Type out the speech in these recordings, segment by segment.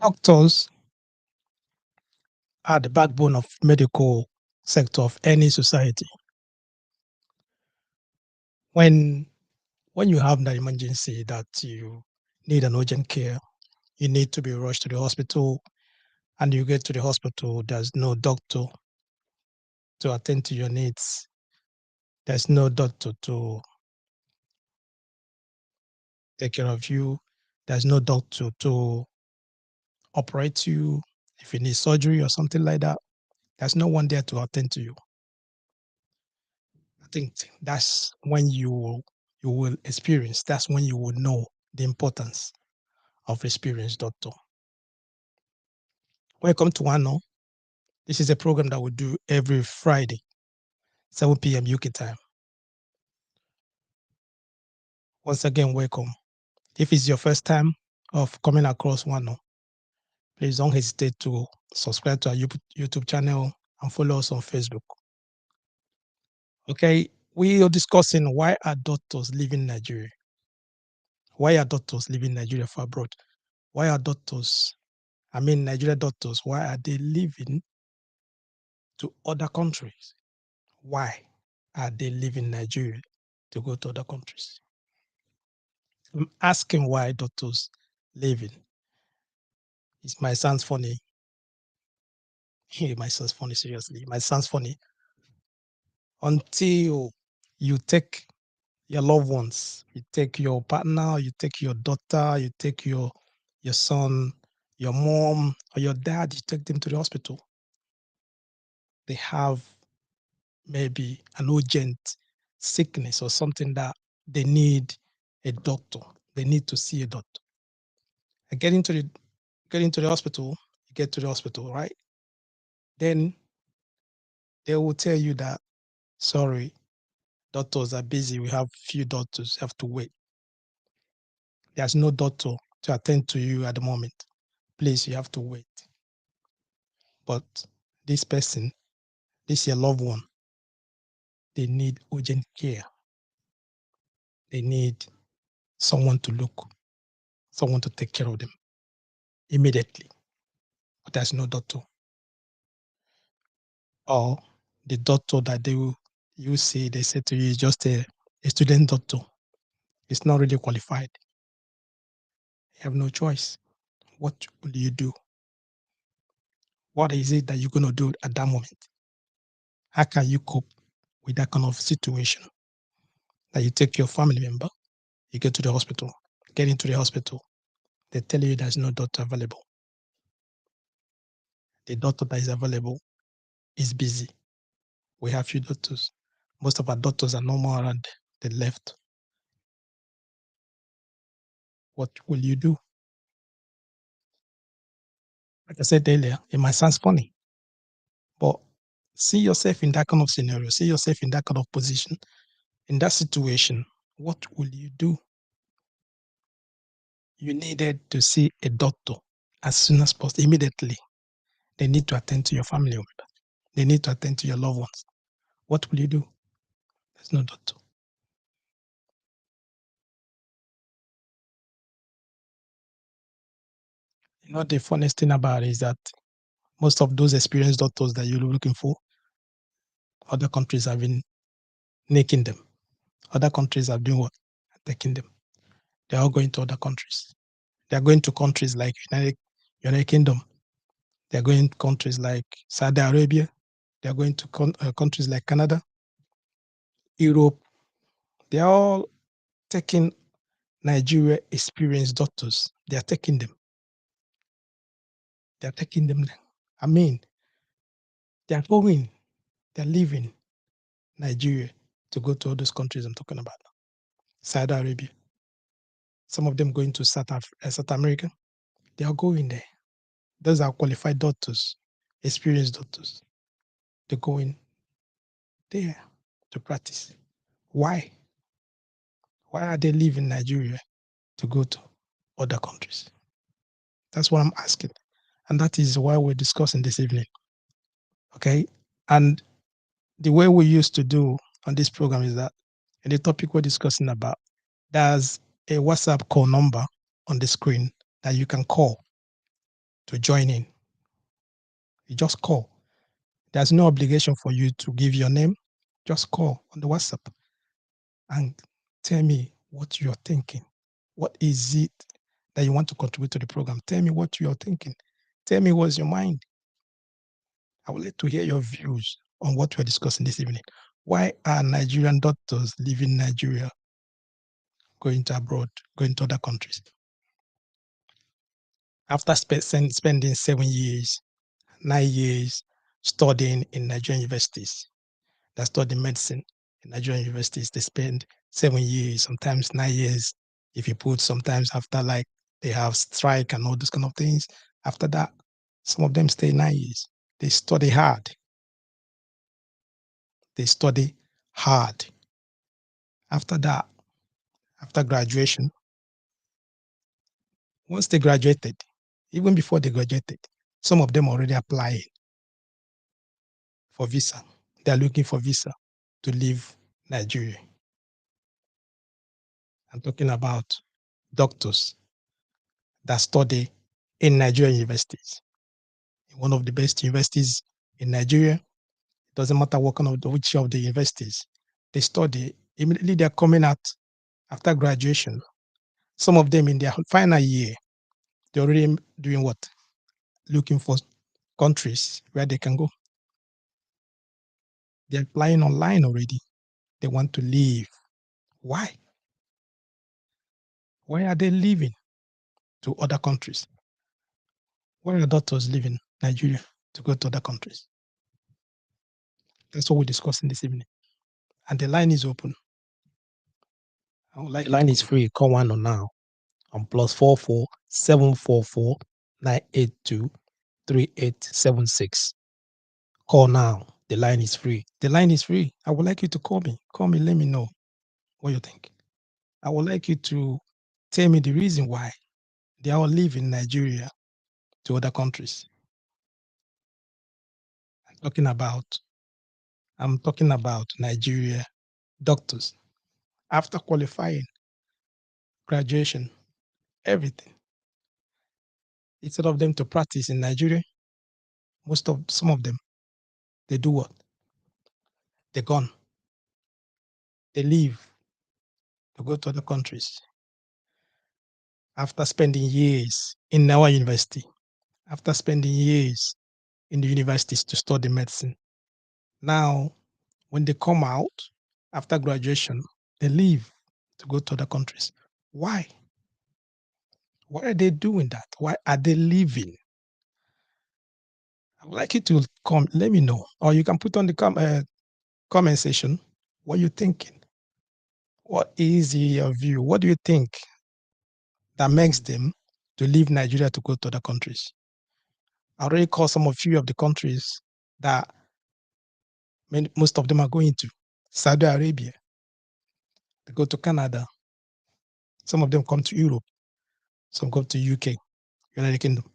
Doctors are the backbone of medical sector of any society. When when you have an emergency that you need an urgent care, you need to be rushed to the hospital, and you get to the hospital, there's no doctor to attend to your needs. There's no doctor to take care of you. There's no doctor to operate you if you need surgery or something like that. There's no one there to attend to you. I think that's when you will experience. That's when you will know the importance of experienced doctor. Welcome to Ano. This is a program that we do every Friday, 7 p.m. UK time. Once again, welcome. If it's your first time of coming across Wano, please don't hesitate to subscribe to our YouTube channel and follow us on Facebook. Okay, we are discussing why are doctors leaving Nigeria? Why are doctors leaving Nigeria for abroad? Why are Nigeria doctors, why are they leaving to other countries? Why are they leaving Nigeria to go to other countries? I'm asking why doctors leaving. It might sound funny. It might sound funny, seriously. It might sound funny until you take your loved ones, you take your partner, you take your daughter, you take your son, your mom, or your dad, you take them to the hospital. They have maybe an urgent sickness or something that they need a doctor. They need to see a doctor. And getting to the hospital, you get to the hospital, right? Then they will tell you that, sorry, doctors are busy. We have few doctors, have to wait. There's no doctor to attend to you at the moment. Please, you have to wait. But this person, this your loved one, they need urgent care. They need someone to look, someone to take care of them immediately. But there's no doctor. Or the doctor that you see, they say to you is just a student doctor. It's not really qualified. You have no choice. What will you do? What is it that you're going to do at that moment? How can you cope with that kind of situation? That you take your family member, you get to the hospital, get into the hospital, they tell you there's no doctor available. The doctor that is available is busy. We have few doctors. Most of our doctors are no more around. They left. What will you do? Like I said earlier, it might sound funny, but see yourself in that kind of scenario, see yourself in that kind of position, in that situation. What will you do? You needed to see a doctor as soon as possible, immediately. They need to attend to your family member. They need to attend to your loved ones. What will you do? There's no doctor. You know, the funniest thing about it is that most of those experienced doctors that you're looking for, other countries have been making them. Other countries are doing what? Taking them. They're all going to other countries. They're going to countries like United Kingdom. They're going to countries like Saudi Arabia. They're going to countries like Canada, Europe. They're all taking Nigeria experienced doctors. They're taking them. They're taking them. I mean, they're going, they're leaving Nigeria to go to all those countries I'm talking about. Saudi Arabia. Some of them going to South America. They are going there. Those are qualified doctors, experienced doctors. They're going there to practice. Why? Why are they leaving Nigeria to go to other countries? That's what I'm asking. And that is why we're discussing this evening. Okay? And the way we used to do on this program is that in the topic we're discussing about, there's a WhatsApp call number on the screen that you can call. to join in. You just call. There's no obligation for you to give your name. Just call on the WhatsApp and tell me what you're thinking. What is it that you want to contribute to the program? Tell me what you're thinking. Tell me what's your mind. I would like to hear your views on what we're discussing this evening. Why are Nigerian doctors leaving Nigeria, going to abroad, going to other countries? After spending 7 years, 9 years studying in Nigerian universities, that study medicine in Nigerian universities, they spend 7 years, sometimes 9 years. If you put sometimes after like they have strike and all those kind of things, after that, some of them stay 9 years. They study hard. They study hard. After that, after graduation, once they graduated, even before they graduated, some of them already applying for visa. They are looking for visa to leave Nigeria. I'm talking about doctors that study in Nigerian universities. One of the best universities in Nigeria. It doesn't matter what kind of which of the universities they study. Immediately they're coming out after graduation. Some of them in their final year, they're already doing what? Looking for countries where they can go. They're applying online already. They want to leave. Why? Why are they leaving to other countries? Why are doctors leaving Nigeria to go to other countries? That's what we're discussing this evening. And the line is open. The line is free. Call one on now on +44 744 982 3876. Call now. The line is free. The line is free. I would like you to call me. Call me. Let me know what you think. I would like you to tell me the reason why they are all leaving Nigeria to other countries. I'm talking about Nigeria doctors. After qualifying, graduation, everything, instead of them to practice in Nigeria, some of them, they do what? They're gone. They leave to go to other countries. After spending years in our university, after spending years in the universities to study medicine, now when they come out after graduation, they leave to go to other countries. Why? Why are they doing that? Why are they leaving? I would like you to come, let me know, or you can put on the comment section what you're thinking. What is your view? What do you think that makes them to leave Nigeria to go to other countries? I already called some of few of the countries that most of them are going to. Saudi Arabia, they go to Canada. Some of them come to Europe. Some go to UK, United Kingdom.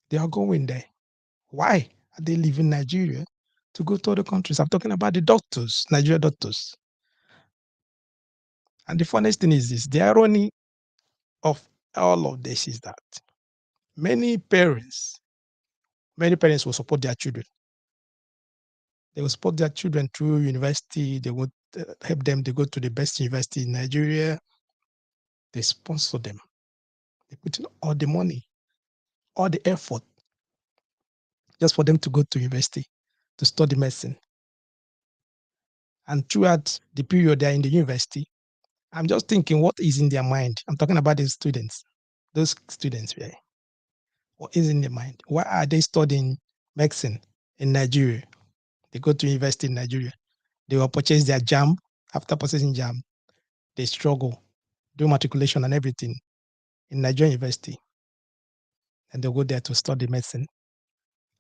They are going there. Why are they leaving Nigeria to go to other countries? I'm talking about the doctors, Nigeria doctors. And the funniest thing is this, the irony of all of this is that many parents will support their children. They will support their children through university. They would help them to go to the best university in Nigeria. They sponsor them. They put in all the money, all the effort just for them to go to university to study medicine. And throughout the period they're in the university, I'm just thinking what is in their mind. I'm talking about the students, those students, yeah. What is in their mind? Why are they studying medicine in Nigeria? They go to university in Nigeria. They will purchase their JAM. After purchasing JAM, they struggle, do matriculation and everything in Nigerian university. And they go there to study medicine.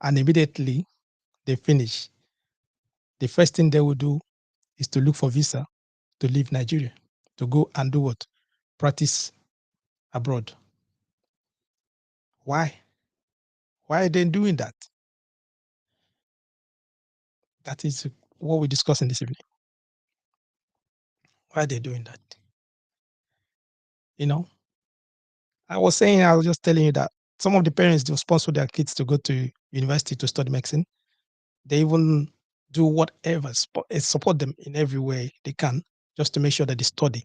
And immediately they finish. The first thing they will do is to look for visa to leave Nigeria, to go and do what? Practice abroad. Why? Why are they doing that? That is what we're discussing this evening. Why are they doing that? You know, I was just telling you that Some of the parents, they sponsor their kids to go to university to study medicine. They even do whatever, support them in every way they can, just to make sure that they study.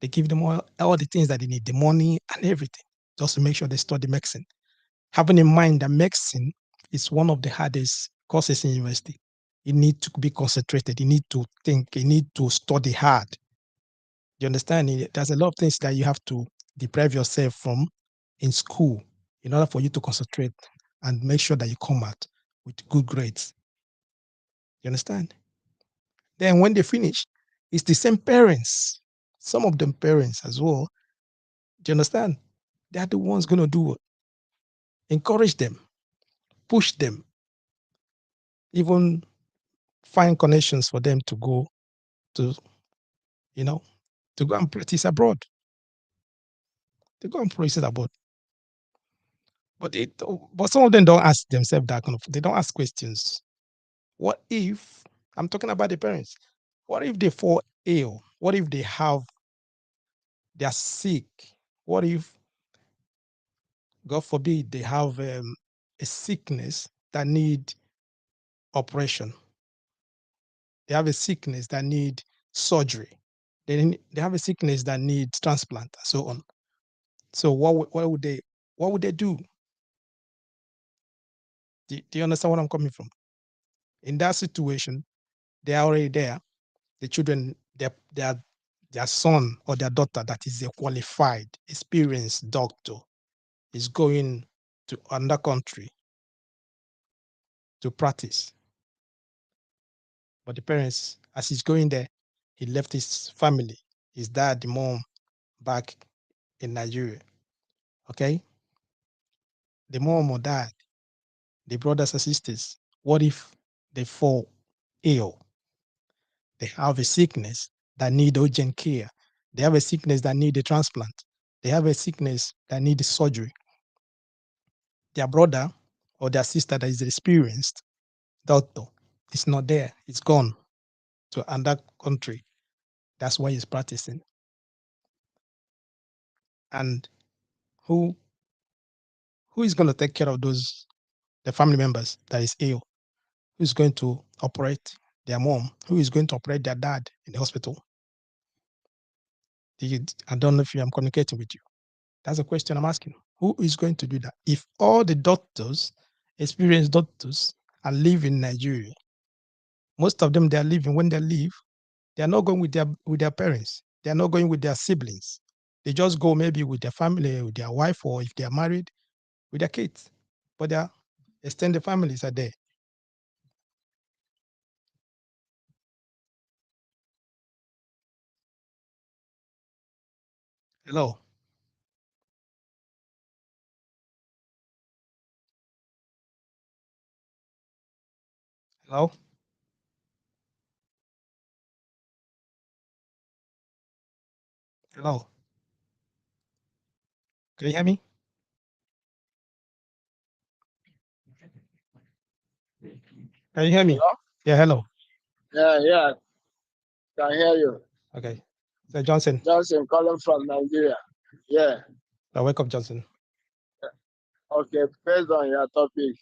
They give them all the things that they need, the money and everything, just to make sure they study medicine. Having in mind that medicine is one of the hardest courses in university. You need to be concentrated. You need to think. You need to study hard. You understand? There's a lot of things that you have to deprive yourself from in school in order for you to concentrate and make sure that you come out with good grades. You understand? Then when they finish, it's the same parents, some of them parents as well. Do you understand? They're the ones going to do it. Encourage them, push them, even find connections for them to go to, to go and practice abroad. They go and practice abroad. But some of them don't ask themselves that kind of, they don't ask questions. What if, I'm talking about the parents, what if they fall ill? What if they're sick? What if, God forbid, they have a sickness that need operation? They have a sickness that need surgery. They have a sickness that needs transplant and so on. So what would they do? Do you understand what I'm coming from? In that situation, they are already there. The children, their son or their daughter that is a qualified, experienced doctor is going to another country to practice. But the parents, as he's going there, he left his family, his dad, the mom, back in Nigeria. Okay? The mom or dad, the brothers and sisters, what if they fall ill? They have a sickness that need urgent care. They have a sickness that need a transplant. They have a sickness that need surgery. Their brother or their sister that is experienced doctor is not there. It's gone to another country. That's why he's practicing. And who is going to take care of the family members that is ill? Who's going to operate their mom? Who is going to operate their dad in the hospital? I don't know if I'm communicating with you. That's a question I'm asking. Who is going to do that? If all the doctors, experienced doctors, are living in Nigeria, most of them, they are living, when they leave, they are not going with their parents. They are not going with their siblings. They just go maybe with their family, with their wife, or if they are married, with their kids. But their extended families are there. Hello. Hello. Hello. Can you hear me? Can you hear me? Hello? Yeah, hello. Yeah, can hear you. Okay. So Johnson. Johnson calling from Nigeria. Yeah, Welcome, Johnson. okay, based on your topic,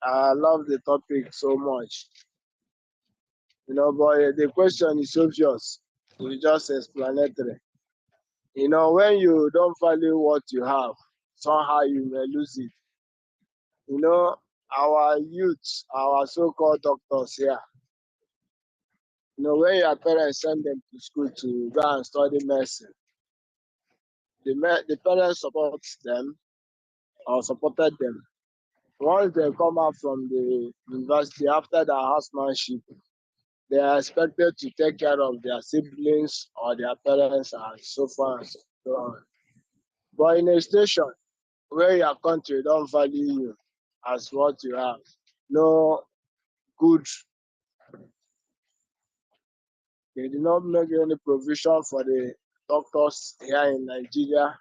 I love the topic so much. But the question is obvious. It's just explanatory. When you don't value what you have, somehow you may lose it. You know, our youth, our so-called doctors here, when your parents send them to school to go and study medicine, the parents support them or supported them. Once they come out from the university after their housemanship, they are expected to take care of their siblings or their parents and so far and so on. But in a station where your country don't value you as what you have, no good, they did not make any provision for the doctors here in Nigeria.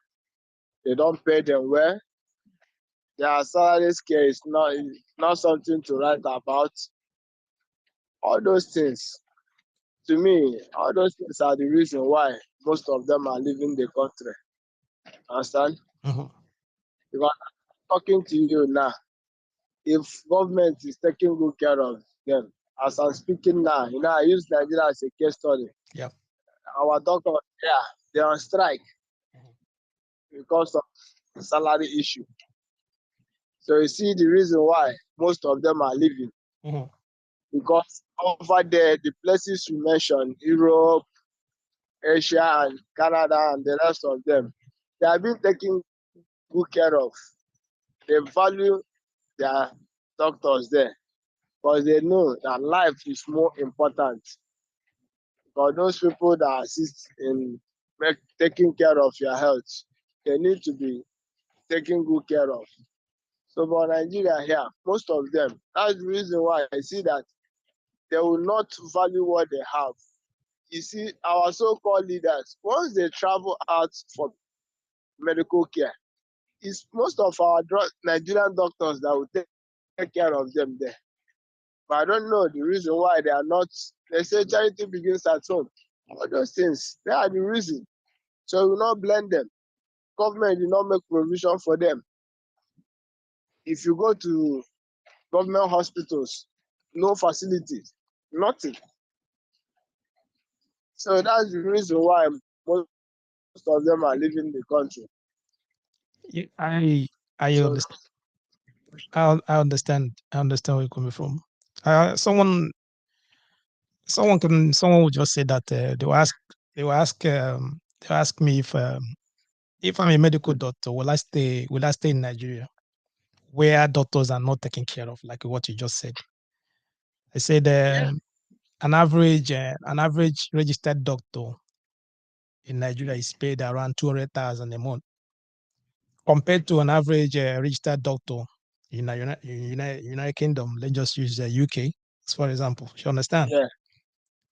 They don't pay them well. Their salary scale is not something to write about. All those things, to me, all those things are the reason why most of them are leaving the country. Understand? Mhm. Because I'm talking to you now, if government is taking good care of them, as I'm speaking now, I use Nigeria as a case study. Yeah. Our doctors, they're on strike because of salary issue. So you see the reason why most of them are leaving. Mhm. Because over there, the places you mentioned, Europe, Asia, and Canada, and the rest of them, they have been taken good care of. They value their doctors there because they know that life is more important. Because those people that assist in taking care of your health, they need to be taken good care of. So for Nigeria here, most of them, that's the reason why I see that they will not value what they have. You see, our so-called leaders, once they travel out for medical care, it's most of our Nigerian doctors that will take care of them there. But I don't know the reason why they are not. They say charity begins at home. All those things, they are the reason. So we will not blame them. Government did not make provision for them. If you go to government hospitals, no facilities, nothing. So that's the reason why most of them are leaving the country. I So understand. I understand. I understand where you're coming from. Someone would just say that they will ask me if I'm a medical doctor, will I stay in Nigeria where doctors are not taken care of, like what you just said? I said an average registered doctor in Nigeria is paid around 200,000 a month, compared to an average registered doctor in the United Kingdom. Let's just use the UK for example. You understand? yeah,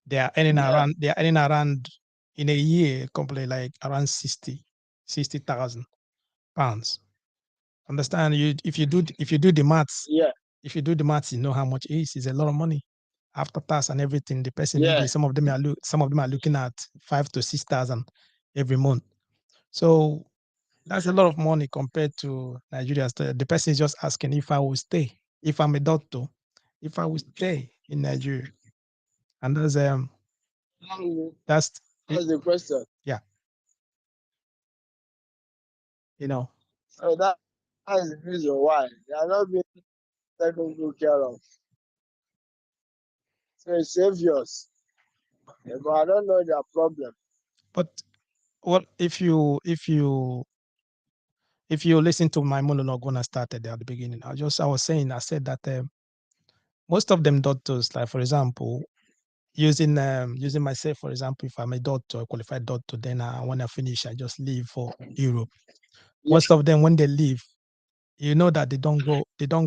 They are yeah, earning around in a year, completely like around 60,000 pounds. Understand? If you do the maths, yeah, you know how much it is. It's a lot of money after tax and everything. The person maybe yeah, some of them are looking at 5 to 6,000 every month. So that's a lot of money compared to Nigeria. The person is just asking if I will stay, if I'm a doctor, if I will stay in Nigeria. And that's that's the question. yeah, you know. So that's the reason why they are not being taken good care of. So it's saviors. Yeah, but I don't know their problem. But what if you listen to my monologue when I started at the beginning, I said that most of them doctors, like for example, using myself for example, if I'm a doctor, a qualified doctor, then when I finish, I just leave for Europe. Yeah, Most of them when they leave, you know that they don't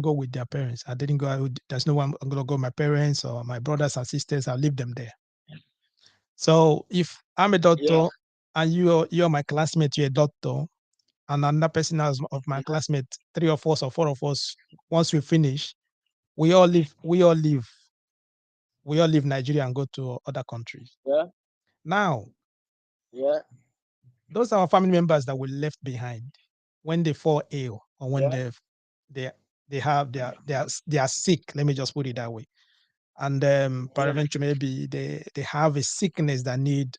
go with their parents. I didn't go. There's no one I'm gonna go with my parents or my brothers and sisters. I'll leave them there. So if I'm a yeah, doctor and you're my classmate, you're a doctor, and another person else of my classmate, three of us or four of us, once we finish, we all leave, we all leave, we all leave Nigeria and go to other countries. yeah, Now, yeah, those are our family members that were left behind when they fall ill or when yeah, they they have they are sick. Let me just put it that way. And yeah, peradventure maybe they have a sickness that need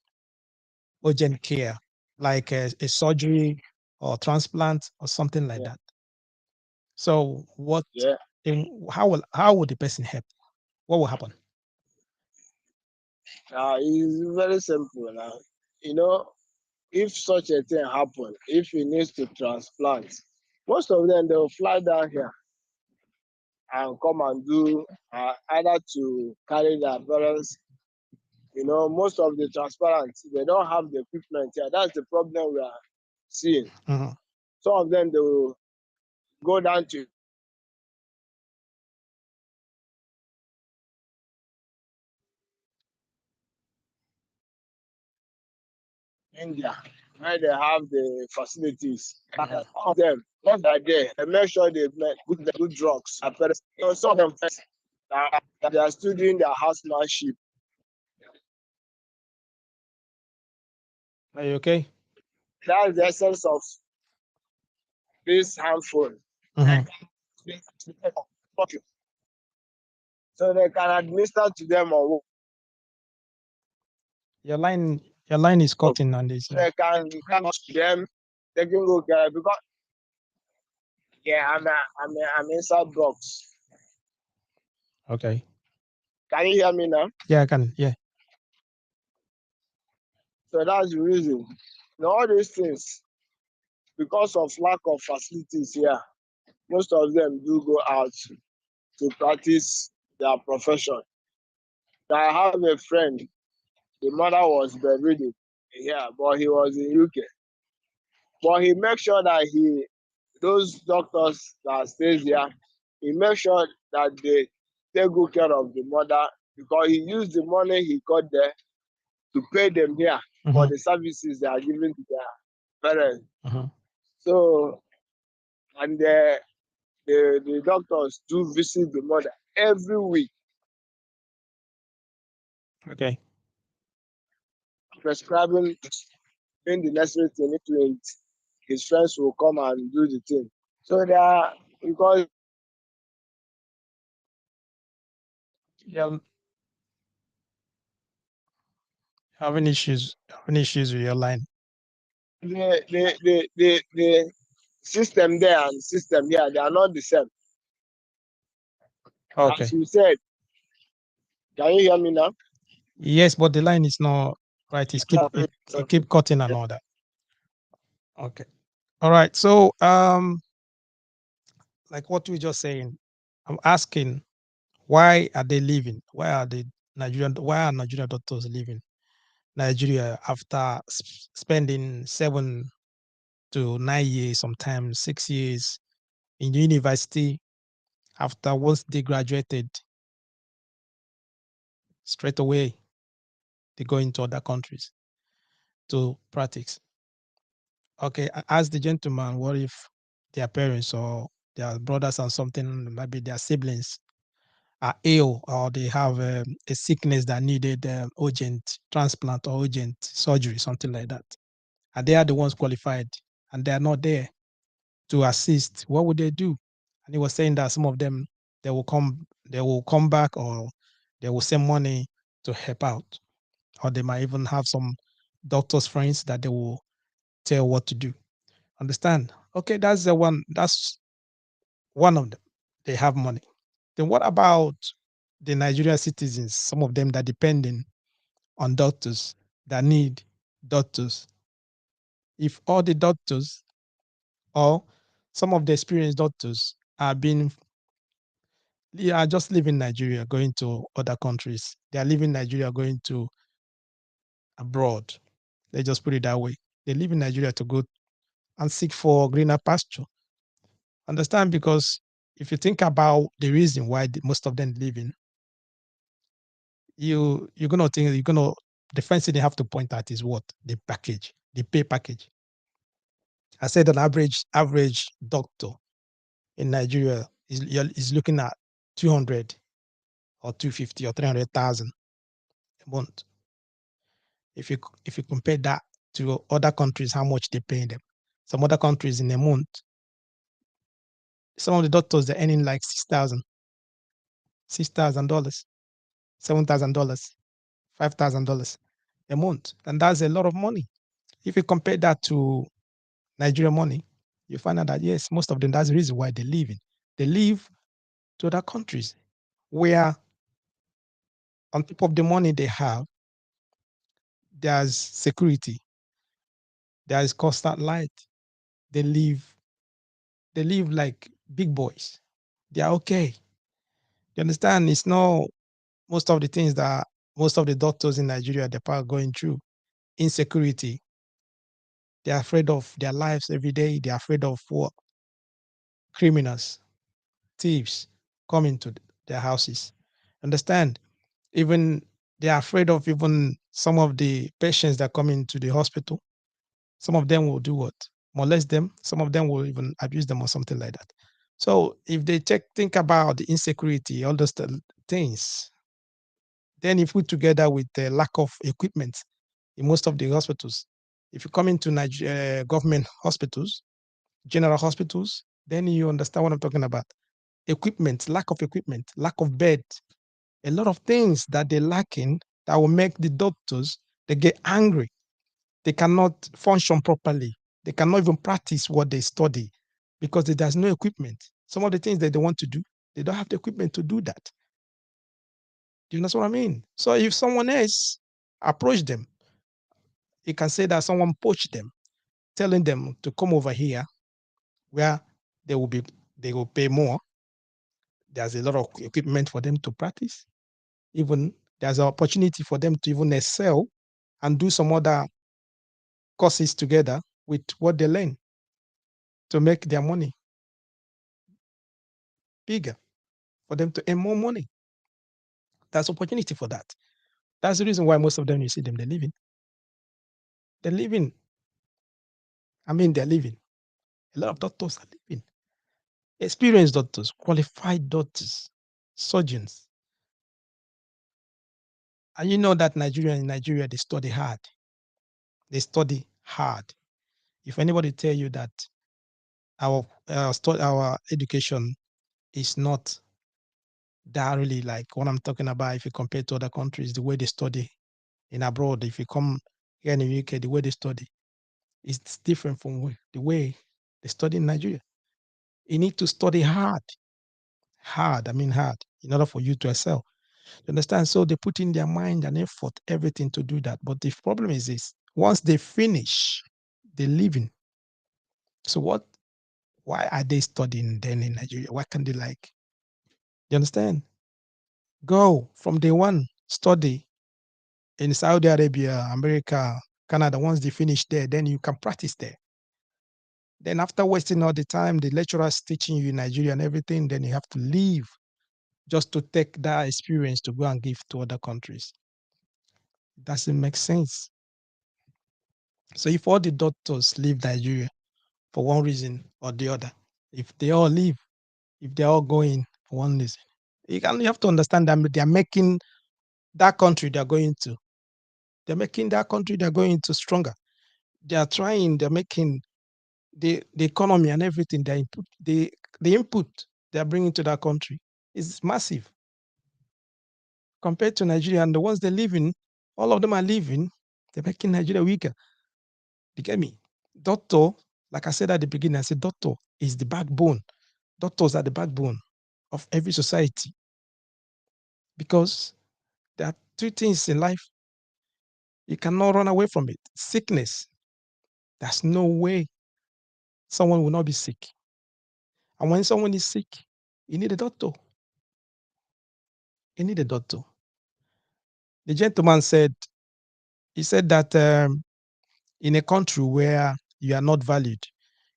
urgent care, like a surgery or transplant or something like yeah, that. So what yeah. how will the person help? What will happen? It's very simple now. You know, if such a thing happen, if he needs to transplant, most of them they will fly down here and come and do either to carry their parents. Most of the transparent they don't have the equipment here. That's the problem we are seeing. Mhm. Some of them they will go down to India where they have the facilities. Mhm. Some of them, once they're there, they make sure they make good drugs. Some of them they are still doing their housemanship. Are you okay? That's the essence of this handphone. Mhm. So they can administer to them on Your line is cutting on this. they can come to them, they can go get it because yeah, I'm inside box. Okay. Can you hear me now? Yeah, I can. Yeah. So that's the reason. Now all these things, because of lack of facilities here, most of them do go out to practice their profession. I have a friend, the mother was bedridden here, but he was in UK. But he makes sure that those doctors that stays here, he makes sure that they take good care of the mother because he used the money he got there to pay them here for Mhm. the services they are giving to their parents. Mhm. So, and the doctors do visit the mother every week, Okay. prescribing doing the necessary thing. His friends will come and do the thing. So they are because Yeah. Having issues with your line. the system there and system here, they are not the same. As Okay. you said, can you hear me now? Yes, but the line is not right. It keep cutting and all that. Okay. All right. So like what we just saying, I'm asking why are they leaving? Why are Nigerian doctors leaving Nigeria after spending 7 to 9 years, sometimes 6 years in university? After once they graduated, straight away they go into other countries to practice. Okay, ask the gentleman, what if their parents or their brothers or something, maybe their siblings are ill or they have a sickness that needed urgent transplant or urgent surgery, something like that. And they are the ones qualified and they are not there to assist. What would they do? And he was saying that some of them they will come back or they will send money to help out. Or they might even have some doctors' friends that they will tell what to do. Understand? Okay, that's one of them. They have money. Then what about the Nigerian citizens, some of them that depending on doctors, that need doctors? If all the doctors or some of the experienced doctors they are just leaving Nigeria, going to other countries. They are leaving Nigeria, going to abroad. They just put it that way. They leave in Nigeria to go and seek for greener pasture. Understand? Because if you think about the reason why most of them living, you're gonna think the first thing you have to point out is what? The package, the pay package. I said an average doctor in Nigeria is looking at 200 or 250 or 300,000 a month. If you compare that to other countries, how much they pay them. Some other countries in a month, some of the doctors they're earning like $6,000, $7,000, $5,000 a month, and that's a lot of money. If you compare that to Nigerian money, you find out that yes, most of them, that's the reason why they leave in. They leave to other countries where on top of the money they have, there's security, there is constant light. They live like big boys. They are okay. You understand? It's not most of the things that most of the doctors in Nigeria are going through. Insecurity. They're afraid of their lives every day. They're afraid of what? Criminals, thieves coming to their houses. Understand? Even they are afraid of even some of the patients that come into the hospital. Some of them will do what? Molest them. Some of them will even abuse them or something like that. So if they think about the insecurity, all those things, then if we together with the lack of equipment in most of the hospitals, if you come into government hospitals, general hospitals, then you understand what I'm talking about. Equipment, lack of bed, a lot of things that they're lacking that will make the doctors, they get angry. They cannot function properly. They cannot even practice what they study because there's no equipment. Some of the things that they want to do, they don't have the equipment to do that. Do you understand what I mean? So if someone else approach them, you can say that someone poached them, telling them to come over here where they will be they will pay more. There's a lot of equipment for them to practice. Even there's an opportunity for them to even excel and do some other courses together with what they learn to make their money bigger, for them to earn more money. There's opportunity for that. That's the reason why most of them, you see them, they're living. They're living. They're living. A lot of doctors are living. Experienced doctors, qualified doctors, surgeons. And you know that in Nigeria, they study hard. They study hard. If anybody tell you that our education is not that really like what I'm talking about, if you compare to other countries, the way they study in abroad, if you come here in the UK, the way they study, it's different from the way they study in Nigeria. You need to study hard, hard, in order for you to excel. You understand? So they put in their mind and effort, everything to do that. But the problem is this: once they finish, they're leaving. So what? Why are they studying then in Nigeria? Why can't they like? You understand? Go from day one, study in Saudi Arabia, America, Canada. Once they finish there, then you can practice there. Then after wasting all the time, the lecturers teaching you in Nigeria and everything, then you have to leave just to take that experience to go and give to other countries. It doesn't make sense. So if all the doctors leave Nigeria for one reason or the other, if they all leave, if they're all going for one reason, you have to understand that they're making that country they're going to, stronger. They're making the economy and everything, the input they're bringing to that country is massive compared to Nigeria. And the ones they're leaving, all of them are leaving, they're making Nigeria weaker. You get me? Doctor, like I said at the beginning, I said doctor is the backbone. Doctors are the backbone of every society because there are two things in life you cannot run away from it: sickness. There's no way someone will not be sick. And when someone is sick, you need a doctor. You need a doctor. The gentleman said, he said that in a country where you are not valued,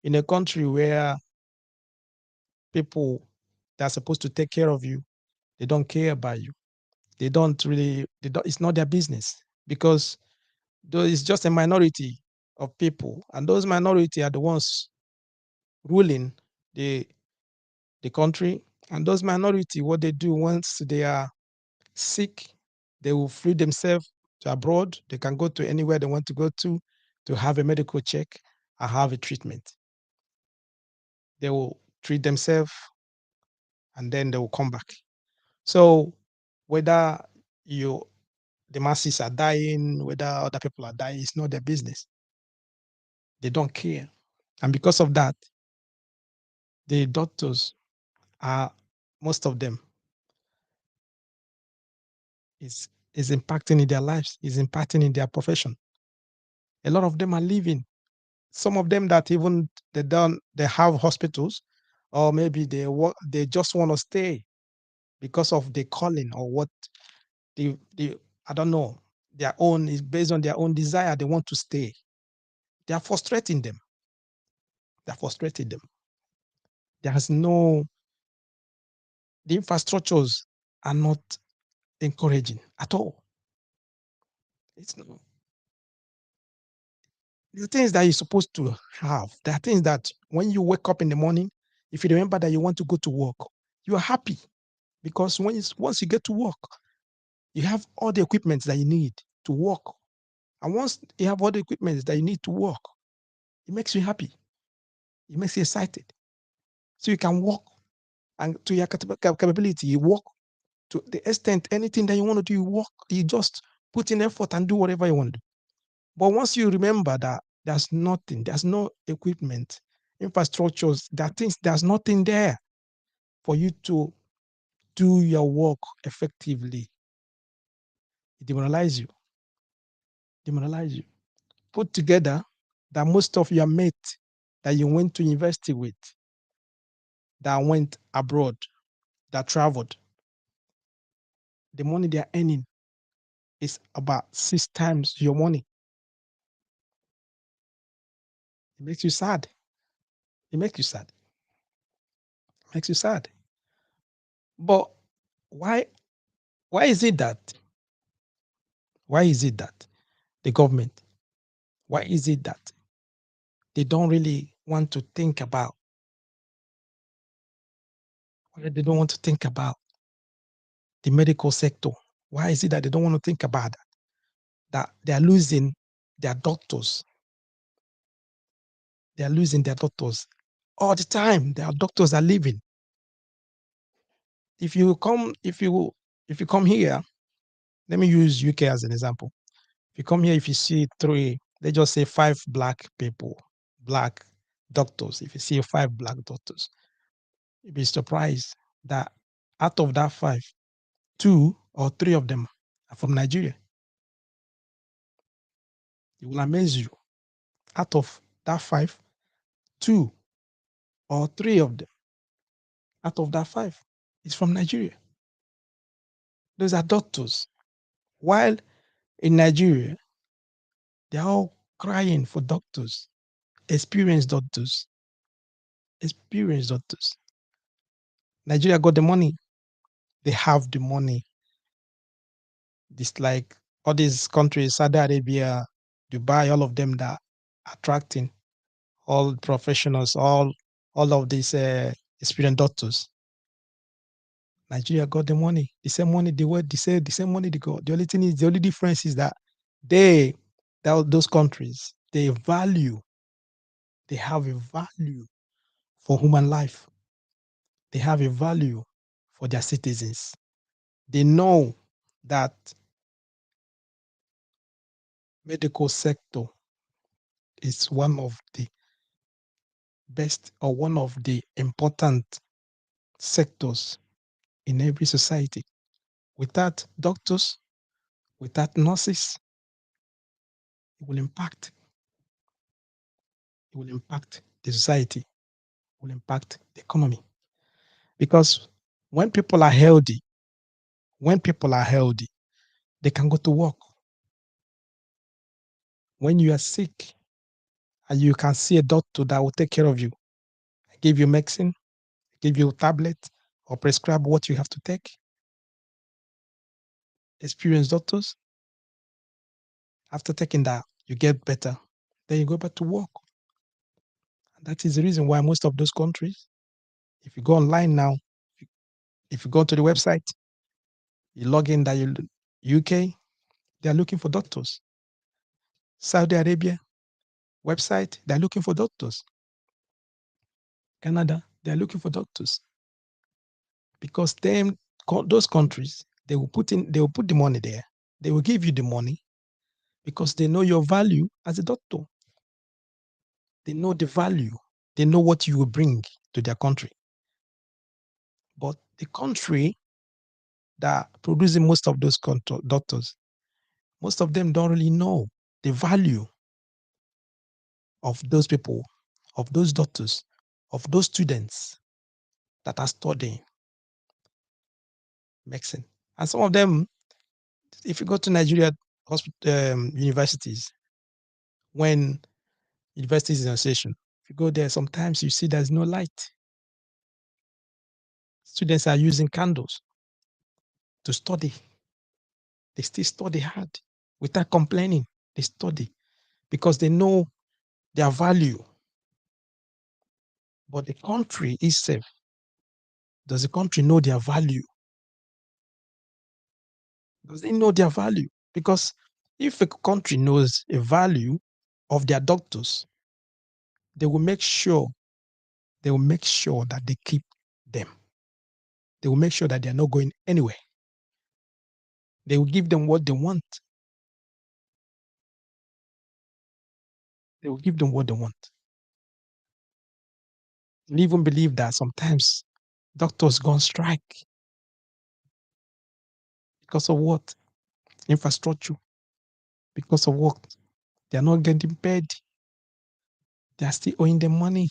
in a country where people that are supposed to take care of you, they don't care about you. It's not their business because though it's just a minority of people, and those minority are the ones ruling the the country. And those minority, what they do once they are sick, they will flee themselves to abroad. They can go to anywhere they want to go to have a medical check and have a treatment. They will treat themselves and then they will come back. So whether you the masses are dying, whether other people are dying, it's not their business. They don't care. And because of that, the doctors are, most of them, is impacting in their lives, is impacting in their profession. A lot of them are leaving. Some of them that even they have hospitals, or maybe they just want to stay because of the calling or what the I don't know, their own is based on their own desire. They want to stay. They are frustrating them. They're frustrating them. There's no The infrastructures are not encouraging at all. It's no The things that you're supposed to have. There are things that when you wake up in the morning, if you remember that you want to go to work, you are happy because once you get to work, you have all the equipment that you need to work. And once you have all the equipment that you need to work, it makes you happy. It makes you excited. So you can work and to your capability, you work to the extent anything that you want to do, you work, you just put in effort and do whatever you want to do. But once you remember that there's nothing, there's no equipment, infrastructures, there are things, there's nothing there for you to do your work effectively. It demoralize you. Demoralize you. Put together that most of your mates that you went to university with, that went abroad, that traveled, the money they're earning is about 6 times your money. It makes you sad. It makes you sad. It makes you sad. But why why is it that why is it that the government, why is it that they don't really want to think about why they don't want to think about the medical sector? Why is it that they don't want to think about that? That they are losing their doctors. They are losing their doctors all the time. Their doctors are leaving. If you come, if you come here, let me use UK as an example. If you come here, if you see three, they just say 5 black people, black doctors. If you see 5 black doctors, you'll be surprised that out of that 5, 2 or 3 of them are from Nigeria. It will amaze you. Out of that 5, 2 or 3 of them, out of that 5, is from Nigeria. Those are doctors. While in Nigeria, they're all crying for doctors, experienced doctors, experienced doctors. Nigeria got the money. They have the money. It's like all these countries, Saudi Arabia, Dubai, all of them that are attracting all professionals, all of these experienced doctors. Nigeria got the money. The same money the same money they got. The only thing is, the only difference is that those countries, they have a value for human life. They have a value for their citizens. They know that medical sector is one of the best or one of the important sectors in every society. Without doctors, without nurses, it will impact. It will impact the society. It will impact the economy. Because when people are healthy, they can go to work. When you are sick and you can see a doctor that will take care of you, give you medicine, give you a tablet, or prescribe what you have to take. Experienced doctors, after taking that, you get better. Then you go back to work. And that is the reason why most of those countries, if you go online now, if you go to the website, you log in that you UK, they are looking for doctors. Saudi Arabia website, they're looking for doctors. Canada, they're looking for doctors. Because those countries, they will put the money there. They will give you the money because they know your value as a doctor. They know the value. They know what you will bring to their country. But the country that producing most of those doctors, most of them don't really know the value of those people, of those doctors, of those students that are studying medicine. And some of them, if you go to Nigeria universities, when universities in a session, if you go there, sometimes you see there's no light. Students are using candles to study. They still study hard without complaining. They study because they know their value. But the country itself, does the country know their value? Does it know their value? Because if a country knows a value of their doctors, they will make sure they will make sure that they keep them. They will make sure that they are not going anywhere. They will give them what they want. They will give them what they want. And even believe that sometimes doctors go on strike because of what? Infrastructure. Because of what? They are not getting paid. They are still owing them money.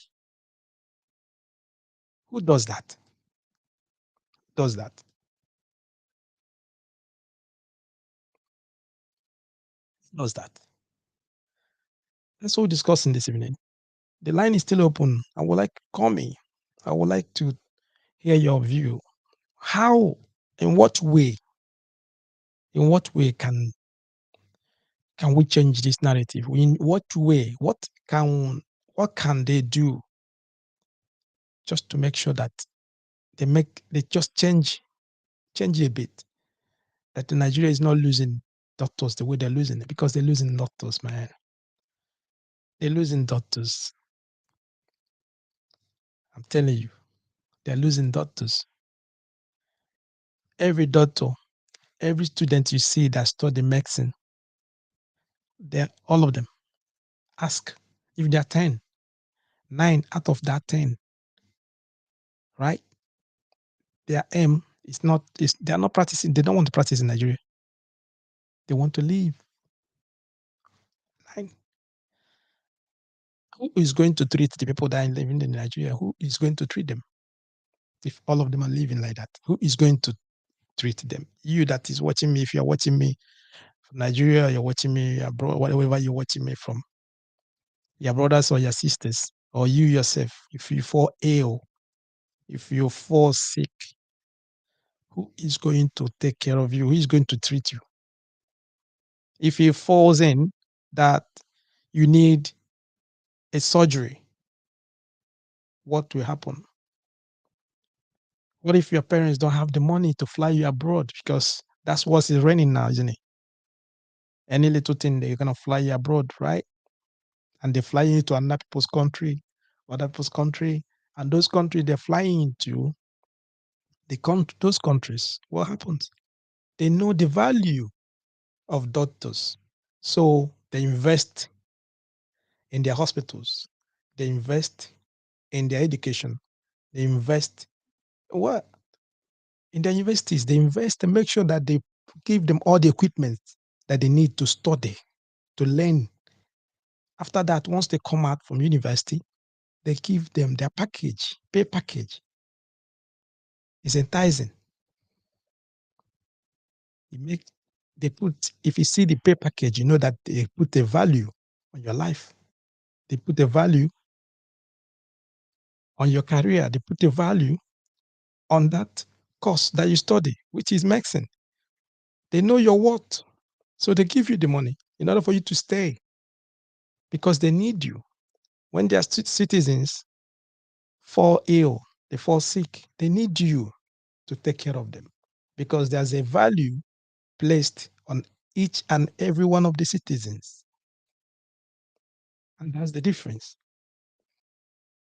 Who does that? Does that? Does that? That's what we're discussing this evening. The line is still open. I would like call me. I would like to hear your view. How, in what way can we change this narrative? In what way? What can they do just to make sure that they just change a bit, that Nigeria is not losing doctors the way they're losing it, because they're losing doctors, man. They're losing doctors. I'm telling you, they're losing doctors. Every doctor, every student you see that study medicine, they're all of them. Ask if they're 10, 9 out of that 10, right? Their aim is not, they are not practicing, they don't want to practice in Nigeria. They want to leave. Like, who is going to treat the people that are living in Nigeria? Who is going to treat them if all of them are living like that? Who is going to treat them? You that is watching me, if you're watching me from Nigeria, you're watching me abroad, whatever you're watching me from, your brothers or your sisters, or you yourself, if you fall ill, if you fall sick, who is going to take care of you? Who is going to treat you? If it falls in that you need a surgery, what will happen? What if your parents don't have the money to fly you abroad? Because that's what's raining now, isn't it? Any little thing they're gonna fly you abroad, right? And they fly you to another people's country, other people's country, and those countries they're flying into, those countries, what happens? They know the value of doctors, so they invest in their hospitals, they invest in their education, they invest what in their universities, they invest and make sure that they give them all the equipment that they need to study, to learn. After that, once they come out from university, they give them their package, pay package. It's enticing. You make they put if you see the pay package, you know that they put a value on your life. They put a value on your career. They put a value on that course that you study, which is medicine. They know your worth. So they give you the money in order for you to stay because they need you. When their citizens fall ill, they fall sick, they need you to take care of them because there's a value placed on each and every one of the citizens. And that's the difference.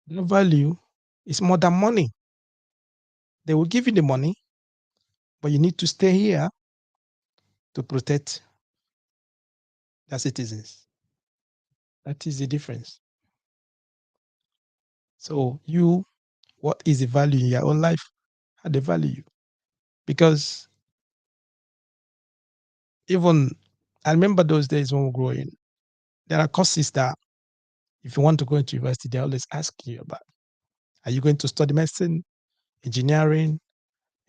The value is more than money. They will give you the money, but you need to stay here to protect their citizens. That is the difference. So what is the value in your own life? How they value you? Because even I remember those days when we were growing, there are courses that if you want to go into university, they always ask you about. Are you going to study medicine, engineering,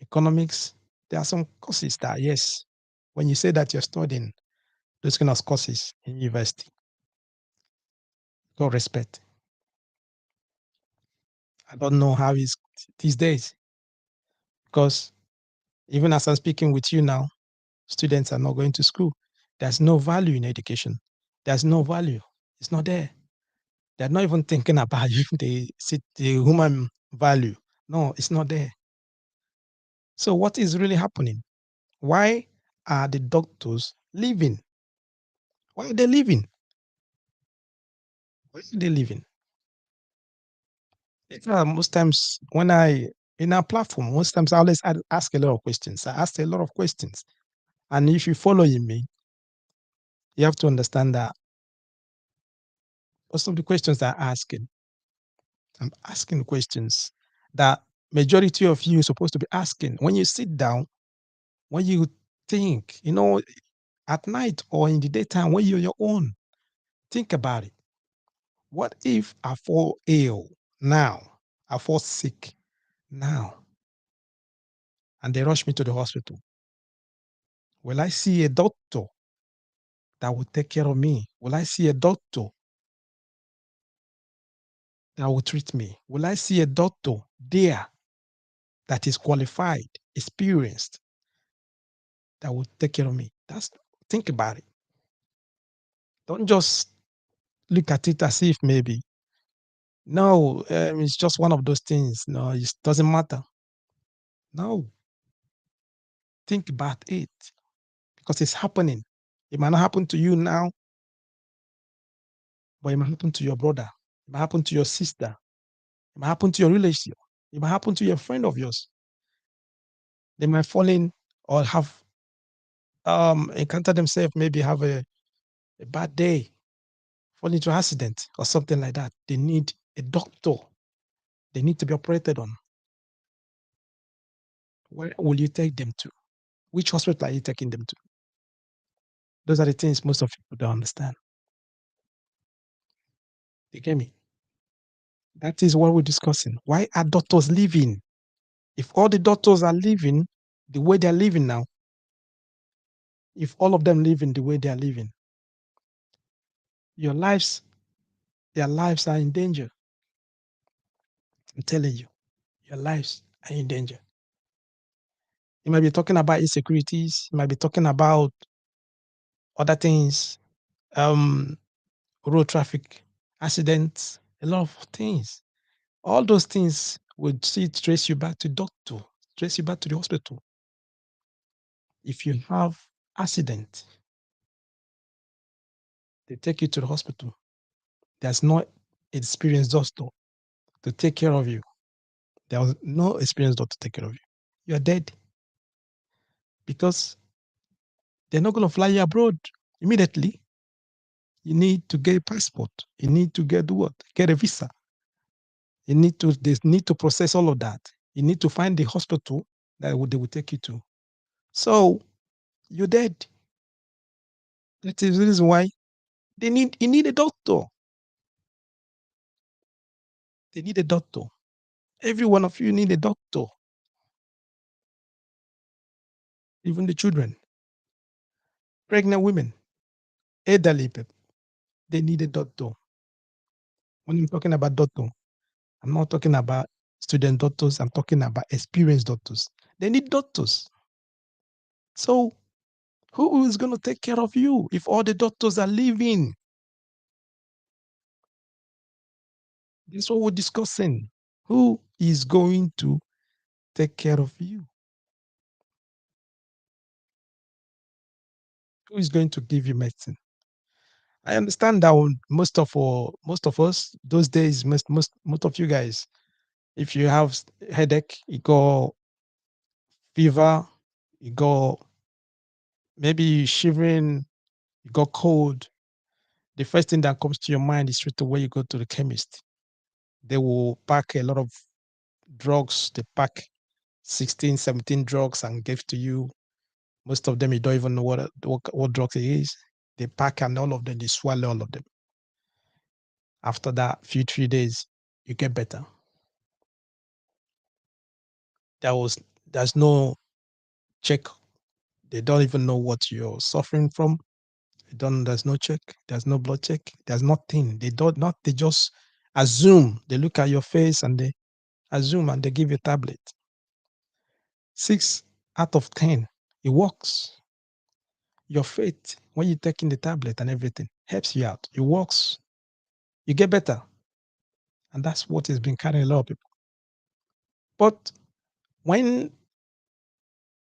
economics? There are some courses that, yes, when you say that you're studying those kind of courses in university, God respect. I don't know how it's these days because even as I'm speaking with you now, students are not going to school. There's no value in education. There's no value. It's not there. They're not even thinking about the human value. No, it's not there. So what is really happening? Why are the doctors leaving? Why are they leaving? Why are they leaving? Most times when I in our platform, most times I always ask a lot of questions. I ask a lot of questions, and if you following me, you have to understand that most of the questions I'm asking questions that majority of you are supposed to be asking when you sit down, when you think, at night or in the daytime when you're your own. Think about it. What if I fall ill now? I fall sick now, and they rush me to the hospital. Will I see a doctor that will take care of me? Will I see a doctor that will treat me? Will I see a doctor there that is qualified, experienced, that will take care of me? Think about it. Don't just look at it as if maybe. No, it's just one of those things. No, it doesn't matter. No, think about it because it's happening. It might not happen to you now, but it might happen to your brother. It might happen to your sister. It might happen to your relative. It might happen to your friend of yours. They might fall in or have encounter themselves, maybe have a bad day, fall into an accident or something like that. They need a doctor. They need to be operated on. Where will you take them to? Which hospital are you taking them to? Those are the things most of people don't understand. You get me? That is what we're discussing. Why are doctors leaving? If all the doctors are living the way they're living now, if all of them living the way they're living, your lives, their lives are in danger. I'm telling you, your lives are in danger. You might be talking about insecurities, you might be talking about other things, um, road traffic accidents, a lot of things. All those things would see trace you back to doctor, trace you back to the hospital. If you have accident, they take you to the hospital. There's no experienced doctor to take care of you. There was no experienced doctor to take care of you. You're dead because they're not going to fly you abroad immediately. You need to get a passport. You need to get what? Get a visa. They need to process all of that. You need to find the hospital that they will take you to. So you're dead. That is the reason why you need a doctor. They need a doctor. Every one of you need a doctor. Even the children, pregnant women, elderly people, they need a doctor. When I'm talking about doctor, I'm not talking about student doctors. I'm talking about experienced doctors. They need doctors. So who is going to take care of you if all the doctors are leaving? That's what we're discussing. Who is going to take care of you? Who is going to give you medicine? I understand that most of us those days, most of you guys, if you have headache, you go fever, you go maybe you shivering, you got cold. The first thing that comes to your mind is straight away you go to the chemist. They will pack a lot of drugs. They pack 16, 17 drugs and give to you. Most of them you don't even know what drugs it is. They pack and all of them, they swallow all of them. After that, few 3 days, you get better. There was there's no check. They don't even know what you're suffering from. There's no check, there's no blood check, there's nothing. They just assume. They look at your face and they assume and they give you a tablet. 6 out of 10, it works. Your faith, when you're taking the tablet and everything, helps you out. It works. You get better. And that's what has been carrying a lot of people. But when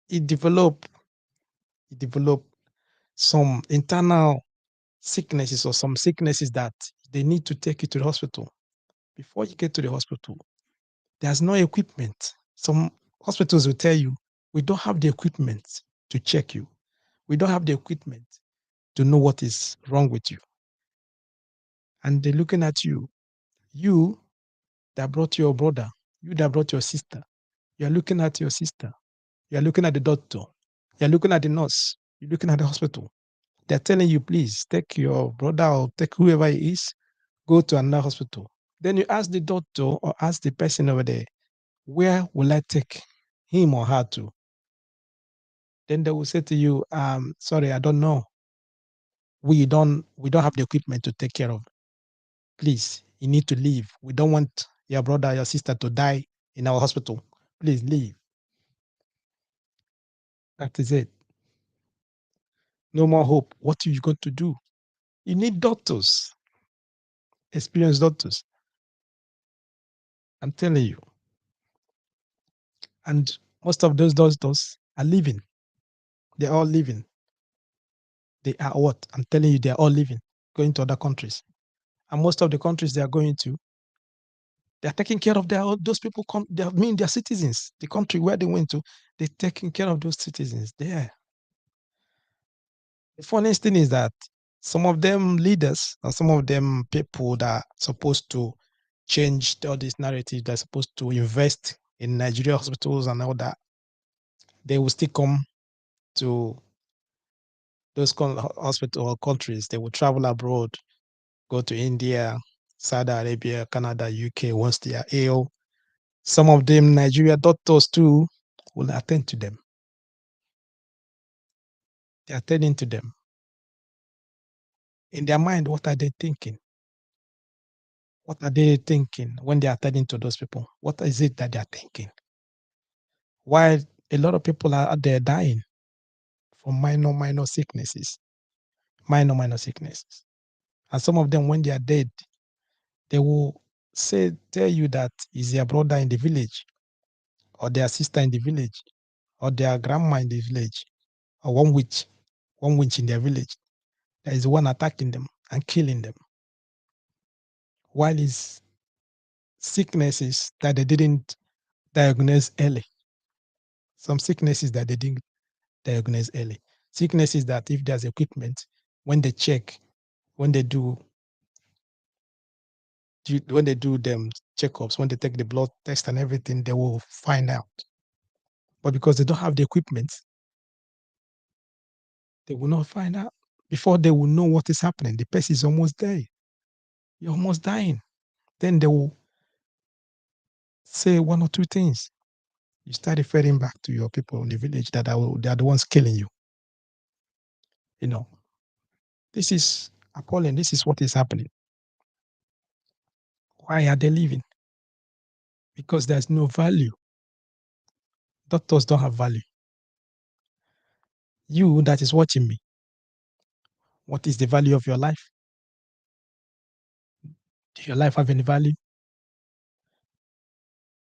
you develop some internal sicknesses or some sicknesses that they need to take you to the hospital. before you get to the hospital, there's no equipment. Some hospitals will tell you, we don't have the equipment to check you. We don't have the equipment to know what is wrong with you. And they're looking at you. You that brought your brother, you that brought your sister, you're looking at your sister, you're looking at the doctor, you're looking at the nurse, you're looking at the hospital. They're telling you, please take your brother or take whoever it is, go to another hospital. Then you ask the doctor or ask the person over there, where will I take him or her to? Then they will say to you, sorry, I don't know. We don't have the equipment to take care of. Please, you need to leave. We don't want your brother, your sister to die in our hospital. Please leave. That is it. No more hope. What are you going to do? You need doctors, experienced doctors. I'm telling you. And most of those doctors are leaving. They're all leaving. They are what? I'm telling you, they're all leaving, going to other countries. And most of the countries they are going to, they're taking care of those people. They mean their citizens. The country where they went to, they're taking care of those citizens there. The funniest thing is that some of them leaders and some of them people that are supposed to change all this narrative, they're supposed to invest in Nigeria hospitals and all that, they will still come to those hospital or countries. They will travel abroad, go to India, Saudi Arabia, Canada, UK once they are ill. Some of them Nigeria doctors too will attend to them. They're attending to them. In their mind, what are they thinking? What are they thinking when they are attending to those people? What is it that they are thinking? Why a lot of people are out there dying from minor sicknesses, minor sicknesses. And some of them, when they are dead, they will tell you that is their brother in the village, or their sister in the village, or their grandma in the village, or one witch in their village that is the one attacking them and killing them. While it's sicknesses that they didn't diagnose early. Some sicknesses that they didn't diagnose early. Sicknesses that if there's equipment, when they check, when they do them checkups, when they take the blood test and everything, they will find out. But because they don't have the equipment, they will not find out. Before they will know what is happening, the person is almost there. You're almost dying. Then they will say one or two things. You start referring back to your people in the village that they are the ones killing you. You know, this is appalling. This is what is happening. Why are they leaving? Because there's no value. Doctors don't have value. You that is watching me, what is the value of your life? Do your life have any value?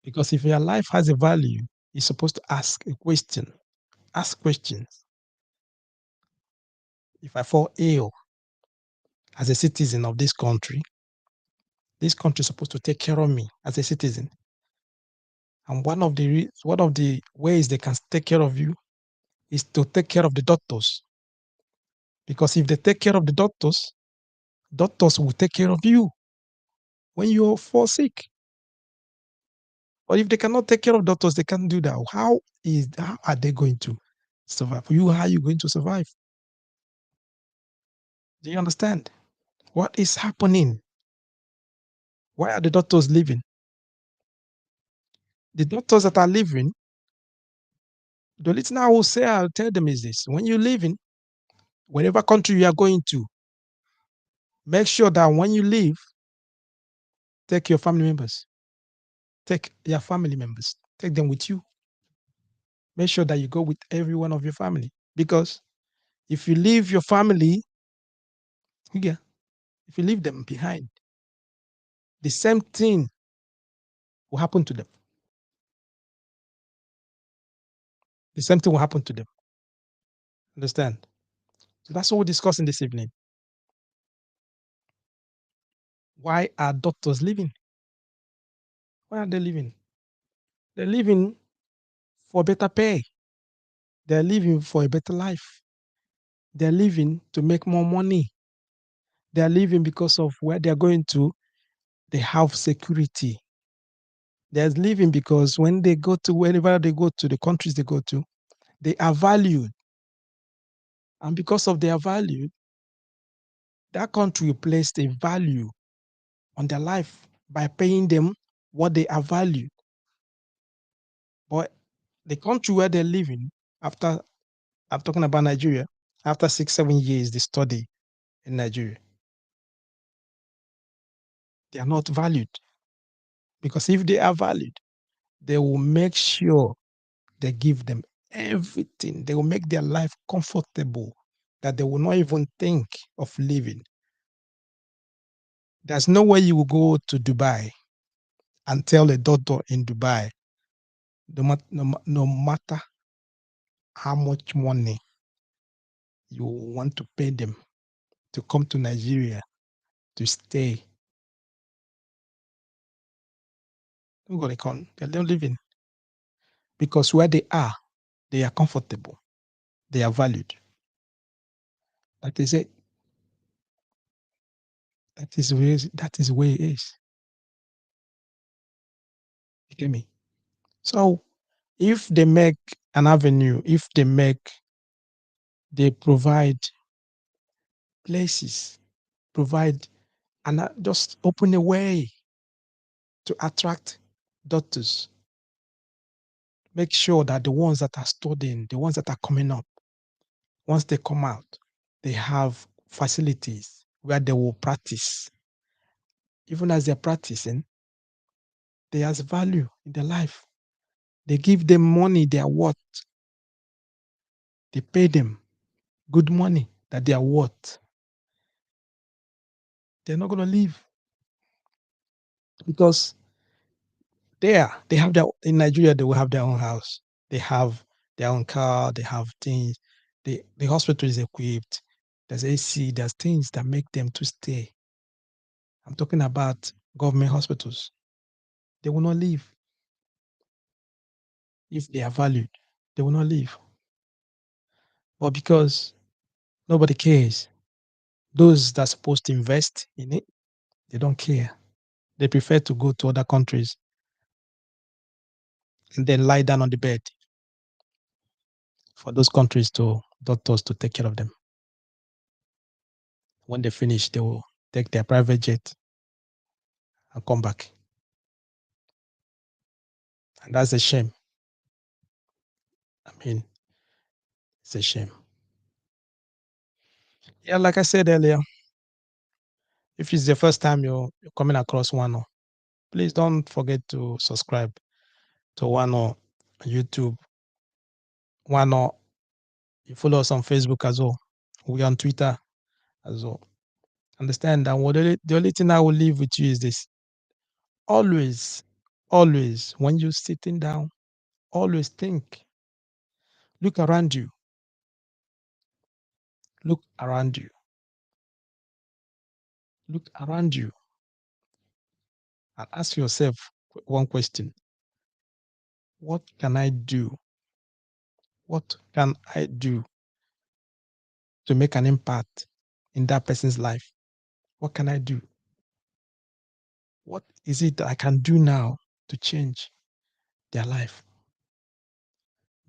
Because if your life has a value, you're supposed to ask a question. Ask questions. If I fall ill as a citizen of this country is supposed to take care of me as a citizen. And one of the ways they can take care of you is to take care of the doctors. Because if they take care of the doctors, doctors will take care of you when you fall sick. But if they cannot take care of doctors, they can't do that. How are they going to survive? How are you going to survive? Do you understand? What is happening? Why are the doctors leaving? The doctors that are leaving, the little I will say, I'll tell them is this: when you're leaving, wherever country you are going to, make sure that when you leave, take your family members. Take your family members. Take them with you. Make sure that you go with every one of your family. Because if you leave your family, yeah, if you leave them behind, the same thing will happen to them. The same thing will happen to them. Understand? So that's what we're discussing this evening. Why are doctors leaving? Why are they living? They're living for better pay. They're living for a better life. They're living to make more money. They're living because of where they're going to, they have security. They're living because when they go to wherever they go to, the countries they go to, they are valued. And because of their value, that country placed a value on their life by paying them what they are valued. But the country where they're living, after, I'm talking about Nigeria, after 6, 7 years, they study in Nigeria, they are not valued. Because if they are valued, they will make sure they give them everything. They will make their life comfortable that they will not even think of leaving. There's no way you will go to Dubai and tell a doctor in Dubai, no matter how much money you want to pay them to come to Nigeria to stay, they're going to come. They're not living because where they are comfortable, they are valued. That is it. That is where it is. You get me? So if they make an avenue, if they provide places, provide and just open a way to attract doctors, make sure that the ones that are studying, the ones that are coming up, once they come out, they have facilities where they will practice. Even as they're practicing, they have value in their life. They give them money they are worth. They pay them good money that they are worth. They're not going to leave because they have their, in Nigeria, they will have their own house. They have their own car. They have things. The hospital is equipped. There's AC. There's things that make them to stay. I'm talking about government hospitals. They will not leave if they are valued. They will not leave. But because nobody cares, those that are supposed to invest in it, they don't care. They prefer to go to other countries and then lie down on the bed for those countries to doctors to take care of them. When they finish, they will take their private jet and come back. And that's a shame. I mean, it's a shame. Yeah, like I said earlier, if it's the first time you're coming across Wano, please don't forget to subscribe to Wano YouTube. Wano, you follow us on Facebook as well. We're on Twitter as well. Understand that the only thing I will leave with you is this. Always, always, when you're sitting down, always think. Look around you. Look around you. Look around you and ask yourself one question. What can I do? What can I do to make an impact in that person's life? What can I do? What is it that I can do now to change their life?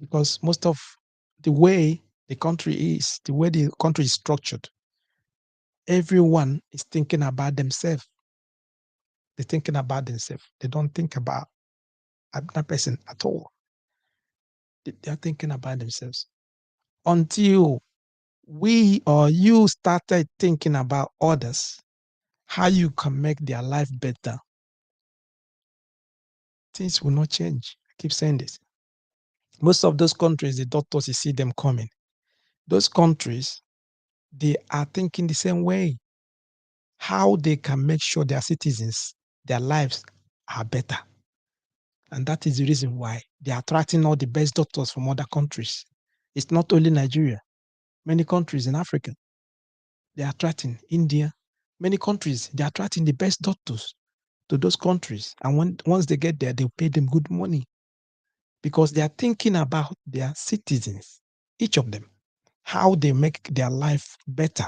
Because most of the way the country is structured, everyone is thinking about themselves. They're thinking about themselves. They don't think about another person at all. They're thinking about themselves. Until we or you started thinking about others, how you can make their life better, things will not change. I keep saying this. Most of those countries, the doctors, you see them coming. Those countries, they are thinking the same way. How they can make sure their citizens, their lives are better. And that is the reason why they are attracting all the best doctors from other countries. It's not only Nigeria, many countries in Africa, they are attracting India, many countries, they are attracting the best doctors to those countries. And once they get there, they'll pay them good money because they are thinking about their citizens, each of them, how they make their life better.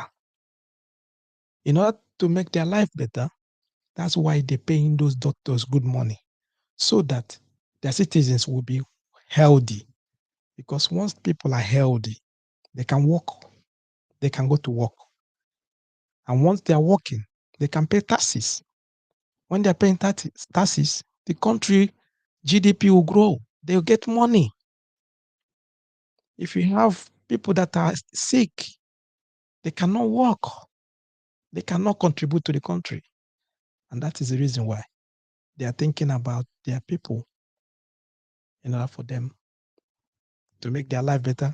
In order to make their life better, that's why they're paying those doctors good money so that their citizens will be healthy. Because once people are healthy, they can work, they can go to work. And once they are working, they can pay taxes. When they are paying taxes, the country GDP will grow. They'll get money. If you have people that are sick, they cannot work. They cannot contribute to the country. And that is the reason why they are thinking about their people in order for them to make their life better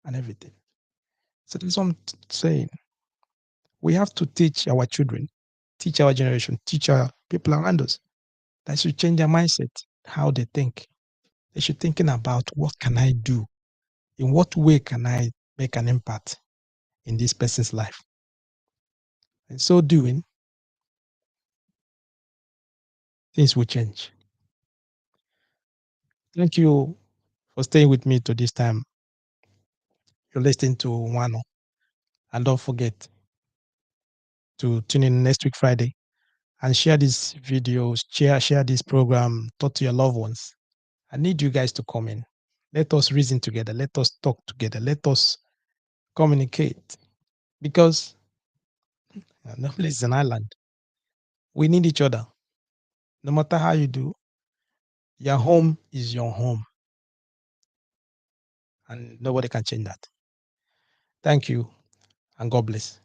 and everything. So that's what I'm saying. We have to teach our children, teach our generation, teach our people around us. They should change their mindset, how they think. They should thinking about what can I do? In what way can I make an impact in this person's life? In so doing, things will change. Thank you for staying with me to this time. You're listening to Wano. And don't forget to tune in next week, Friday, and share these videos, share this program, talk to your loved ones. I need you guys to come in. Let us reason together. Let us talk together. Let us communicate. Because no place is an island. We need each other. No matter how you do, your home is your home. And nobody can change that. Thank you, and God bless.